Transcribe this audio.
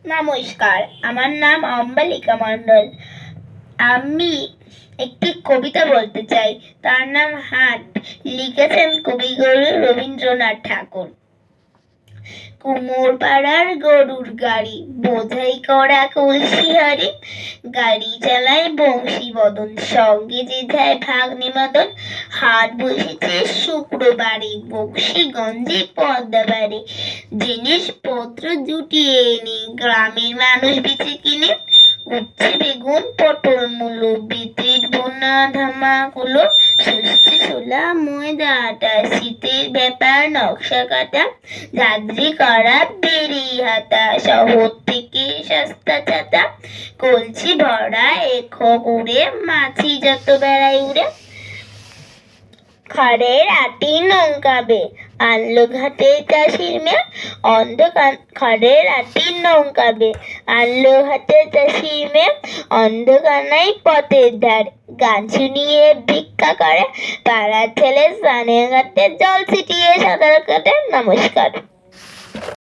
নমস্কার, আমার নাম অম্বালিকা মণ্ডল। আমি একটি কবিতা বলতে চাই। তার নাম হাট। লিখেছেন কবিগুরু রবীন্দ্রনাথ ঠাকুর। কুমোর পাড়ার গরুর গাড়ি, বোঝাই করা কলসি হাড়ি, গাড়ি চালায় বংশী বদন, সঙ্গে যেথায় ভাগ্নে মদন। হাট বসেছে শুক্রবারে, বক্সিগঞ্জে পদ্মাবাড়ি। জিনিসপত্র জুটিয়ে এনে গ্রামের মানুষ বেচে কিনে। উচ্ছে বেগুন পটল মূলো, বিদ্যুৎ বোনা ধামাকুলো, সর্ষে ছোলা ময়দা আটা, শীতের ব্যাপার নকশা কাটা, ঝাঁঝরি করা বেরি হাতা, শহর থেকে সস্তা ছাতা, কলসি ভরা খবরে মাছি যত বেড়ায় উড়ে। খড়ের আটি নৌকাবে আনলো ঘাটে চাষির মেয়ে, খড়ের আটি নৌকাবে আনলো ঘাটে চাষির মেয়ে, অন্ধকানাই পথের ধারে গান শুনিয়ে ভিক্ষা করে, পাড়ার ছেলে স্নানের ঘাটে জল ছিটিয়ে সাঁতার কাটে। নমস্কার।